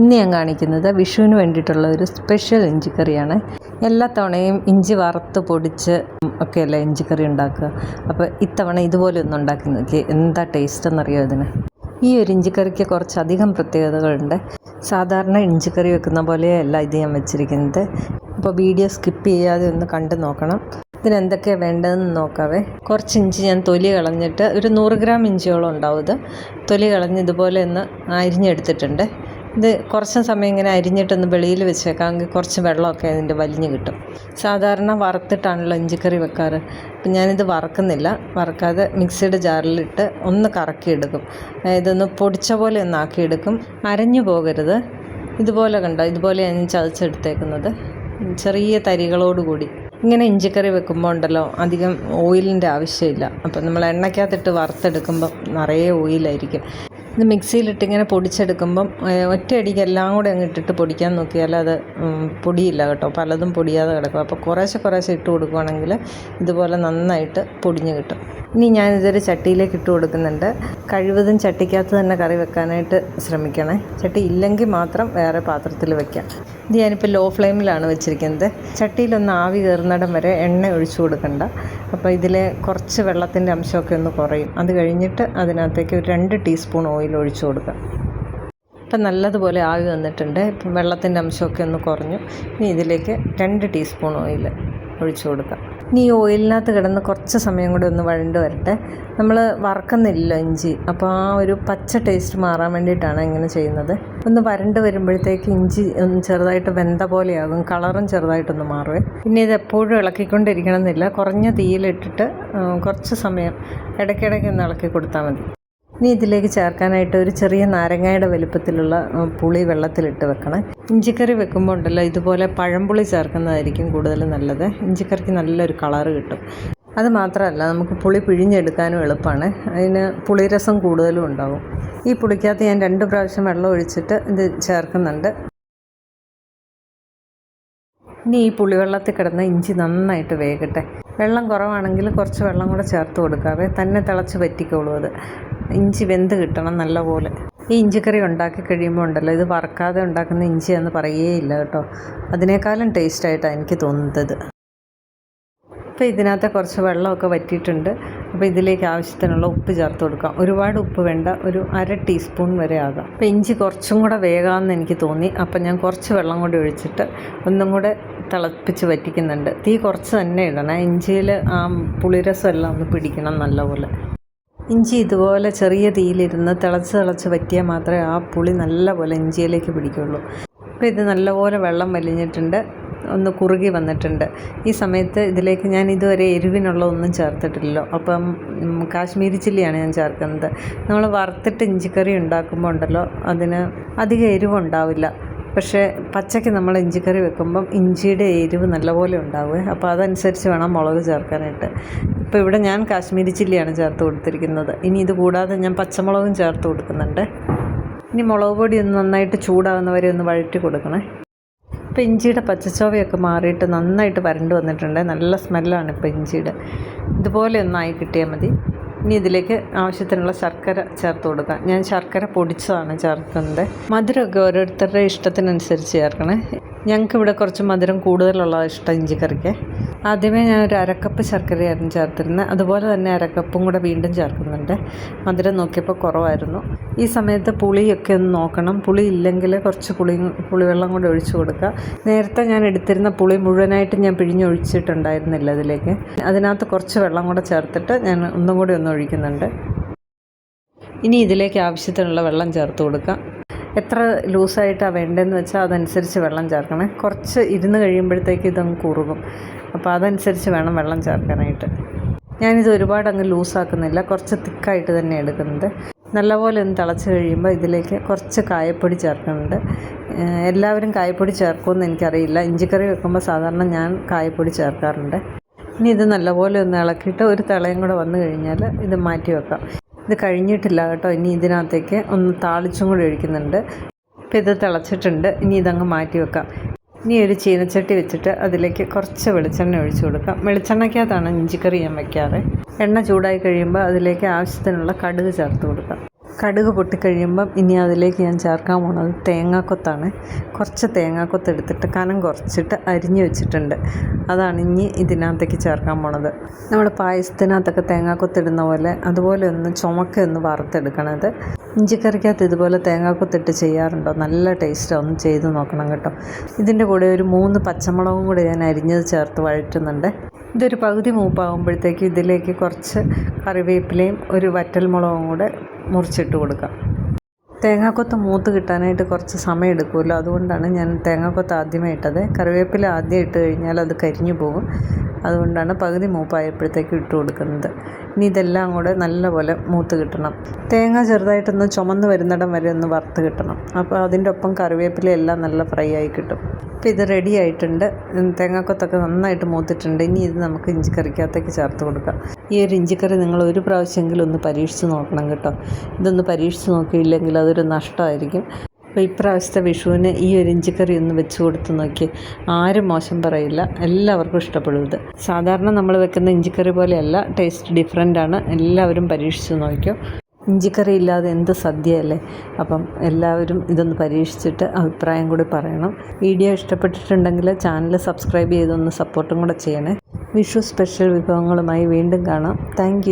ഇന്ന് ഞാൻ കാണിക്കുന്നത് വിഷുവിന് വേണ്ടിയിട്ടുള്ള ഒരു സ്പെഷ്യൽ ഇഞ്ചിക്കറിയാണ്. എല്ലാ തവണയും ഇഞ്ചി വറുത്ത് പൊടിച്ച് ഒക്കെയല്ല ഇഞ്ചിക്കറി ഉണ്ടാക്കുക. അപ്പോൾ ഇത്തവണ ഇതുപോലെ ഒന്ന് ഉണ്ടാക്കി നോക്കി, എന്താ ടേസ്റ്റ് എന്നറിയോ ഇതിന്. ഈ ഒരു ഇഞ്ചിക്കറിക്ക് കുറച്ചധികം പ്രത്യേകതകളുണ്ട്. സാധാരണ ഇഞ്ചിക്കറി വെക്കുന്ന പോലെയല്ല ഇത് ഞാൻ വെച്ചിരിക്കുന്നത്. അപ്പോൾ വീഡിയോ സ്കിപ്പ് ചെയ്യാതെ ഒന്ന് കണ്ടു നോക്കണം. ഇതിനെന്തൊക്കെയാണ് വേണ്ടതെന്ന് നോക്കാവേ. കുറച്ച് ഇഞ്ചി ഞാൻ തൊലി കളഞ്ഞിട്ട്, ഒരു 100 ഗ്രാം ഇഞ്ചിയോളം ഉണ്ടാവും. ഇത് തൊലി കളഞ്ഞ് ഇതുപോലെ ഒന്ന് അരിഞ്ഞെടുത്തിട്ടുണ്ട്. ഇത് കുറച്ച് സമയം ഇങ്ങനെ അരിഞ്ഞിട്ടൊന്ന് വെളിയിൽ വെച്ചേക്കാമെങ്കിൽ കുറച്ച് വെള്ളമൊക്കെ അതിൻ്റെ വലിഞ്ഞ് കിട്ടും. സാധാരണ വറുത്തിട്ടാണല്ലോ ഇഞ്ചിക്കറി വെക്കാറ്. അപ്പം ഞാനിത് വറക്കുന്നില്ല. വറക്കാതെ മിക്സിയുടെ ജാറിലിട്ട് ഒന്ന് കറക്കിയെടുക്കും. ഇതൊന്ന് പൊടിച്ച പോലെ ഒന്ന് ആക്കിയെടുക്കും. അരഞ്ഞു പോകരുത്. ഇതുപോലെ കണ്ടോ, ഇതുപോലെയാണ് ചതച്ചെടുത്തേക്കുന്നത്, ചെറിയ തരികളോടുകൂടി. ഇങ്ങനെ ഇഞ്ചിക്കറി വെക്കുമ്പോൾ ഉണ്ടല്ലോ അധികം ഓയിലിൻ്റെ ആവശ്യമില്ല. അപ്പം നമ്മൾ എണ്ണയ്ക്കകത്തിട്ട് വറുത്തെടുക്കുമ്പം നിറയെ ഓയിലായിരിക്കും. ഇത് മിക്സിയിലിട്ട് ഇങ്ങനെ പൊടിച്ചെടുക്കുമ്പം ഒറ്റയടിക്ക് എല്ലാം കൂടെ അങ്ങ് ഇട്ടിട്ട് പൊടിക്കാൻ നോക്കിയാൽ അത് പൊടിയില്ല കേട്ടോ, പലതും പൊടിയാതെ കിടക്കും. അപ്പോൾ കുറേശ്ശെ ഇട്ട് കൊടുക്കുകയാണെങ്കിൽ ഇതുപോലെ നന്നായിട്ട് പൊടിഞ്ഞ് കിട്ടും. ഇനി ഞാനിതൊരു ചട്ടിയിലേക്ക് ഇട്ട് കൊടുക്കുന്നുണ്ട്. കഴിവതും ചട്ടിക്കകത്ത് തന്നെ കറി വെക്കാനായിട്ട് ശ്രമിക്കണേ. ചട്ടി ഇല്ലെങ്കിൽ മാത്രം വേറെ പാത്രത്തിൽ വെക്കാം. ഇത് ഞാനിപ്പോൾ ലോ ഫ്ലെയിമിലാണ് വെച്ചിരിക്കുന്നത്. ചട്ടിയിലൊന്ന് ആവി കയറുന്നിടം വരെ എണ്ണ ഒഴിച്ചു കൊടുക്കണ്ട. അപ്പോൾ ഇതിലെ കുറച്ച് വെള്ളത്തിൻ്റെ അംശമൊക്കെ ഒന്ന് കുറയും. അത് കഴിഞ്ഞിട്ട് അതിനകത്തേക്ക് ഒരു 2 ടീസ്പൂൺ ഓയിൽ ഒഴിച്ചു കൊടുക്കുക. ഇപ്പം നല്ലതുപോലെ ആവി വന്നിട്ടുണ്ട്. ഇപ്പം വെള്ളത്തിൻ്റെ അംശമൊക്കെ ഒന്ന് കുറഞ്ഞു. ഇനി ഇതിലേക്ക് 2 ടീസ്പൂൺ ഓയിൽ ഒഴിച്ചു കൊടുക്കാം. ഇനി ഈ ഓയിലിനകത്ത് കിടന്ന് കുറച്ച് സമയം കൂടി ഒന്ന് വഴണ്ട് വരട്ടെ. നമ്മൾ വറക്കുന്നില്ല ഇഞ്ചി, അപ്പോൾ ആ ഒരു പച്ച ടേസ്റ്റ് മാറാൻ വേണ്ടിയിട്ടാണ് ഇങ്ങനെ ചെയ്യുന്നത്. ഒന്ന് വരണ്ട് വരുമ്പോഴത്തേക്ക് ഇഞ്ചി ഒന്ന് ചെറുതായിട്ട് വെന്ത പോലെയാകും, കളറും ചെറുതായിട്ടൊന്ന് മാറുവേ. പിന്നെ ഇത് എപ്പോഴും ഇളക്കിക്കൊണ്ടിരിക്കണം എന്നില്ല. കുറഞ്ഞ തീയിലിട്ടിട്ട് കുറച്ച് സമയം ഇടയ്ക്കിടയ്ക്ക് ഒന്ന് ഇളക്കി കൊടുത്താൽ മതി. ഇനി ഇതിലേക്ക് ചേർക്കാനായിട്ട് ഒരു ചെറിയ നാരങ്ങയുടെ വലുപ്പത്തിലുള്ള പുളി വെള്ളത്തിലിട്ട് വെക്കണം. ഇഞ്ചിക്കറി വെക്കുമ്പോൾ ഉണ്ടല്ലോ ഇതുപോലെ പഴംപുളി ചേർക്കുന്നതായിരിക്കും കൂടുതൽ നല്ലത്. ഇഞ്ചിക്കറിക്ക് നല്ലൊരു കളറ് കിട്ടും. അത് മാത്രമല്ല നമുക്ക് പുളി പിഴിഞ്ഞെടുക്കാനും എളുപ്പമാണ്. അതിന് പുളിരസം കൂടുതലും ഉണ്ടാവും. ഈ പുളിക്കകത്ത് ഞാൻ 2 പ്രാവശ്യം വെള്ളം ഒഴിച്ചിട്ട് ഇത് ചേർക്കുന്നുണ്ട്. ഇനി ഈ പുളിവെള്ളത്തിൽ കിടന്ന ഇഞ്ചി നന്നായിട്ട് വേകട്ടെ. വെള്ളം കുറവാണെങ്കിൽ കുറച്ച് വെള്ളം കൂടെ ചേർത്ത് കൊടുക്കാവേ. തന്നെ തിളച്ച് പറ്റിക്കോളൂ. അത് ഇഞ്ചി വെന്ത് കിട്ടണം നല്ലപോലെ. ഈ ഇഞ്ചിക്കറി ഉണ്ടാക്കി കഴിയുമ്പോൾ ഉണ്ടല്ലോ ഇത് വറക്കാതെ ഉണ്ടാക്കുന്ന ഇഞ്ചിയാണെന്ന് പറയുകയില്ല കേട്ടോ. അതിനേക്കാളും ടേസ്റ്റായിട്ടാണ് എനിക്ക് തോന്നുന്നത്. ഇപ്പോൾ ഇതിനകത്ത് കുറച്ച് വെള്ളമൊക്കെ വറ്റിയിട്ടുണ്ട്. അപ്പോൾ ഇതിലേക്ക് ആവശ്യത്തിനുള്ള ഉപ്പ് ചേർത്ത് കൊടുക്കാം. ഒരുപാട് ഉപ്പ് വേണ്ട, ഒരു 1/2 ടീസ്പൂൺ വരെ ആകാം. അപ്പോൾ ഇഞ്ചി കുറച്ചും കൂടെ വേകാമെന്ന് എനിക്ക് തോന്നി. അപ്പം ഞാൻ കുറച്ച് വെള്ളം കൂടി ഒഴിച്ചിട്ട് ഒന്നും കൂടെ തിളപ്പിച്ച് വറ്റിക്കുന്നുണ്ട്. തീ കുറച്ച് തന്നെ ഇടണം. ഇഞ്ചിയിൽ ആ പുളിരസം എല്ലാം ഒന്ന് പിടിക്കണം നല്ലപോലെ. ഇഞ്ചി ഇതുപോലെ ചെറിയ തീയിലിരുന്ന് തിളച്ച് വറ്റിയാൽ മാത്രമേ ആ പുളി നല്ലപോലെ ഇഞ്ചിയിലേക്ക് പിടിക്കുള്ളൂ. അപ്പോൾ ഇത് നല്ലപോലെ വെള്ളം വലിഞ്ഞിട്ടുണ്ട്, ഒന്ന് കുറുകി വന്നിട്ടുണ്ട്. ഈ സമയത്ത് ഇതിലേക്ക് ഞാൻ ഇതുവരെ എരിവിനുള്ള ഒന്നും ചേർത്തിട്ടില്ലല്ലോ. അപ്പം കാശ്മീരി ചില്ലിയാണ് ഞാൻ ചേർക്കുന്നത്. നമ്മൾ വറുത്തിട്ട് ഇഞ്ചിക്കറി ഉണ്ടാക്കുമ്പോൾ ഉണ്ടല്ലോ അതിന് അധികം എരിവുണ്ടാവില്ല. പക്ഷേ പച്ചയ്ക്ക് നമ്മൾ ഇഞ്ചിക്കറി വെക്കുമ്പം ഇഞ്ചിയുടെ എരിവ് നല്ലപോലെ ഉണ്ടാവുക. അപ്പോൾ അതനുസരിച്ച് വേണം മുളക് ചേർക്കാനായിട്ട്. ഇപ്പോൾ ഇവിടെ ഞാൻ കാശ്മീരി ചില്ലിയാണ് ചേർത്ത് കൊടുത്തിരിക്കുന്നത്. ഇനി ഇത് കൂടാതെ ഞാൻ പച്ചമുളകും ചേർത്ത് കൊടുക്കുന്നുണ്ട്. ഇനി മുളക് പൊടി ഒന്ന് നന്നായിട്ട് ചൂടാകുന്നവരെ ഒന്ന് വഴറ്റി കൊടുക്കണേ. ഇപ്പോൾ ഇഞ്ചിയുടെ പച്ചച്ചോവയൊക്കെ മാറിയിട്ട് നന്നായിട്ട് വരണ്ട് വന്നിട്ടുണ്ട്. നല്ല സ്മെല്ലാണ് ഇപ്പോൾ ഇഞ്ചിയുടെ. ഇതുപോലെ ഒന്നായി കിട്ടിയാൽ മതി. ഇനി ഇതിലേക്ക് ആവശ്യത്തിനുള്ള ശർക്കര ചേർത്ത് കൊടുക്കാം. ഞാൻ ശർക്കര പൊടിച്ചതാണ് ചേർക്കുന്നത്. മധുരമൊക്കെ ഓരോരുത്തരുടെ ഇഷ്ടത്തിനനുസരിച്ച് ചേർക്കണേ. ഞങ്ങൾക്കിവിടെ കുറച്ച് മധുരം കൂടുതലുള്ള ഇഷ്ടം ഇഞ്ചിക്കറിക്ക്. ആദ്യമേ ഞാൻ ഒരു 1/2 കപ്പ് ശർക്കരയായിരുന്നു ചേർത്തിരുന്നത്. അതുപോലെ തന്നെ 1/2 കപ്പും കൂടെ വീണ്ടും ചേർക്കുന്നുണ്ട്. മധുരം നോക്കിയപ്പോൾ കുറവായിരുന്നു. ഈ സമയത്ത് പുളിയൊക്കെ ഒന്ന് നോക്കണം. പുളി ഇല്ലെങ്കിൽ കുറച്ച് പുളിവെള്ളം കൂടെ ഒഴിച്ചു കൊടുക്കുക. നേരത്തെ ഞാൻ എടുത്തിരുന്ന പുളി മുഴുവനായിട്ട് ഞാൻ പിഴിഞ്ഞൊഴിച്ചിട്ടുണ്ടായിരുന്നില്ല ഇതിലേക്ക്. അതിനകത്ത് കുറച്ച് വെള്ളം കൂടെ ചേർത്തിട്ട് ഞാൻ ഒന്നും കൂടി ഒന്ന് ഒഴിക്കുന്നുണ്ട്. ഇനി ഇതിലേക്ക് ആവശ്യത്തിനുള്ള വെള്ളം ചേർത്ത് കൊടുക്കാം. എത്ര ലൂസായിട്ടാണ് വേണ്ടതെന്ന് വെച്ചാൽ അതനുസരിച്ച് വെള്ളം ചേർക്കണേ. കുറച്ച് ഇരുന്ന് കഴിയുമ്പോഴത്തേക്ക് ഇതങ്ങ് കുറുകും. അപ്പോൾ അതനുസരിച്ച് വേണം വെള്ളം ചേർക്കാനായിട്ട്. ഞാനിത് ഒരുപാട് അങ്ങ് ലൂസാക്കുന്നില്ല, കുറച്ച് തിക്കായിട്ട് തന്നെ എടുക്കുന്നത്. നല്ലപോലെ ഒന്ന് തിളച്ച് കഴിയുമ്പോൾ ഇതിലേക്ക് കുറച്ച് കായപ്പൊടി ചേർക്കുന്നുണ്ട്. എല്ലാവരും കായപ്പൊടി ചേർക്കുമെന്ന് എനിക്കറിയില്ല. ഇഞ്ചിക്കറി വെക്കുമ്പോൾ സാധാരണ ഞാൻ കായപ്പൊടി ചേർക്കാറുണ്ട്. ഇനി ഇത് നല്ലപോലെ ഒന്ന് ഇളക്കിയിട്ട് ഒരു തിളയും കൂടെ വന്നു കഴിഞ്ഞാൽ ഇത് മാറ്റി വെക്കാം. ഇത് കഴിഞ്ഞിട്ടില്ല കേട്ടോ. ഇനി ഇതിനകത്തേക്ക് ഒന്ന് താളിച്ചും കൂടി ഒഴിക്കുന്നുണ്ട്. ഇപ്പോൾ ഇത് തിളച്ചിട്ടുണ്ട്. ഇനി ഇതങ്ങ് മാറ്റി വെക്കാം. ഇനി ഒരു ചീനച്ചട്ടി വെച്ചിട്ട് അതിലേക്ക് കുറച്ച് വെളിച്ചെണ്ണ ഒഴിച്ചു കൊടുക്കാം. വെളിച്ചെണ്ണയ്ക്കകത്താണ് ഇഞ്ചിക്കറി ഞാൻ വയ്ക്കാറ്. എണ്ണ ചൂടായി കഴിയുമ്പോൾ അതിലേക്ക് ആവശ്യത്തിനുള്ള കടുക് ചേർത്ത് കൊടുക്കാം. കടുക് പൊട്ടിക്കഴിയുമ്പം ഇനി അതിലേക്ക് ഞാൻ ചേർക്കാൻ പോണത് തേങ്ങാക്കൊത്താണ്. കുറച്ച് തേങ്ങാക്കൊത്ത് എടുത്തിട്ട് കനം കുറച്ചിട്ട് അരിഞ്ഞ് വെച്ചിട്ടുണ്ട്. അതാണ് ഇനി ഇതിനകത്തേക്ക് ചേർക്കാൻ പോണത്. നമ്മൾ പായസത്തിനകത്തൊക്കെ തേങ്ങാക്കൊത്തിടുന്ന പോലെ അതുപോലെ ഒന്ന് ചുമക്കൊന്ന് വറുത്തെടുക്കണത്. ഇഞ്ചിക്കറിക്കകത്ത് ഇതുപോലെ തേങ്ങാക്കൊത്തിട്ട് ചെയ്യാറുണ്ടോ? നല്ല ടേസ്റ്റാണ്, ഒന്ന് ചെയ്ത് നോക്കണം കേട്ടോ. ഇതിൻ്റെ കൂടെ ഒരു 3 പച്ചമുളകും കൂടി ഞാൻ അരിഞ്ഞത് ചേർത്ത് വഴറ്റുന്നുണ്ട്. ഇതൊരു പകുതി മൂപ്പാകുമ്പോഴത്തേക്ക് ഇതിലേക്ക് കുറച്ച് കറിവേപ്പിലയും ഒരു വറ്റൽമുളകും കൂടെ മുറിച്ചിട്ട് കൊടുക്കാം. തേങ്ങാക്കൊത്ത് മൂത്ത് കിട്ടാനായിട്ട് കുറച്ച് സമയം എടുക്കുമല്ലോ, അതുകൊണ്ടാണ് ഞാൻ തേങ്ങാക്കൊത്ത് ആദ്യമേ ഇട്ടത്. കറിവേപ്പില ആദ്യം ഇട്ട് കഴിഞ്ഞാൽ അത് കരിഞ്ഞു പോകും. അതുകൊണ്ടാണ് പകുതി മൂപ്പായപ്പോഴത്തേക്ക് ഇട്ട് കൊടുക്കുന്നത്. ഇനി ഇതെല്ലാം കൂടെ നല്ലപോലെ മൂത്ത് കിട്ടണം. തേങ്ങ ചെറുതായിട്ടൊന്ന് ചുമന്ന് വരുന്നിടം വരെ ഒന്ന് വറുത്ത് കിട്ടണം. അപ്പോൾ അതിൻ്റെ ഒപ്പം കറിവേപ്പില എല്ലാം നല്ല ഫ്രൈ ആയി കിട്ടും. അപ്പോൾ ഇത് റെഡി ആയിട്ടുണ്ട്. തേങ്ങാക്കൊത്തൊക്കെ നന്നായിട്ട് മൂത്തിട്ടുണ്ട്. ഇനി ഇത് നമുക്ക് ഇഞ്ചിക്കറിക്കകത്തേക്ക് ചേർത്ത് കൊടുക്കാം. ഈ ഒരു ഇഞ്ചിക്കറി നിങ്ങൾ ഒരു പ്രാവശ്യമെങ്കിലും ഒന്ന് പരീക്ഷിച്ച് നോക്കണം കേട്ടോ. ഇതൊന്ന് പരീക്ഷിച്ച് നോക്കിയില്ലെങ്കിൽ അതൊരു നഷ്ടമായിരിക്കും. അപ്പോൾ ഇപ്രാവശ്യത്തെ വിഷുവിന് ഈ ഒരു ഇഞ്ചിക്കറി ഒന്ന് വെച്ച് കൊടുത്ത് നോക്കി, ആരും മോശം പറയില്ല, എല്ലാവർക്കും ഇഷ്ടപ്പെടും. ഇത് സാധാരണ നമ്മൾ വെക്കുന്ന ഇഞ്ചിക്കറി പോലെയല്ല, ടേസ്റ്റ് ഡിഫറെൻ്റാണ്. എല്ലാവരും പരീക്ഷിച്ച് നോക്കിയോ. ഇഞ്ചിക്കറി ഇല്ലാതെ എന്ത് സദ്യയല്ലേ. അപ്പം എല്ലാവരും ഇതൊന്ന് പരീക്ഷിച്ചിട്ട് അഭിപ്രായം കൂടി പറയണം. വീഡിയോ ഇഷ്ടപ്പെട്ടിട്ടുണ്ടെങ്കിൽ ചാനൽ സബ്സ്ക്രൈബ് ചെയ്തൊന്ന് സപ്പോർട്ടും കൂടെ ചെയ്യണേ. വിഷു സ്പെഷ്യൽ വിഭവങ്ങളുമായി വീണ്ടും കാണാം. താങ്ക്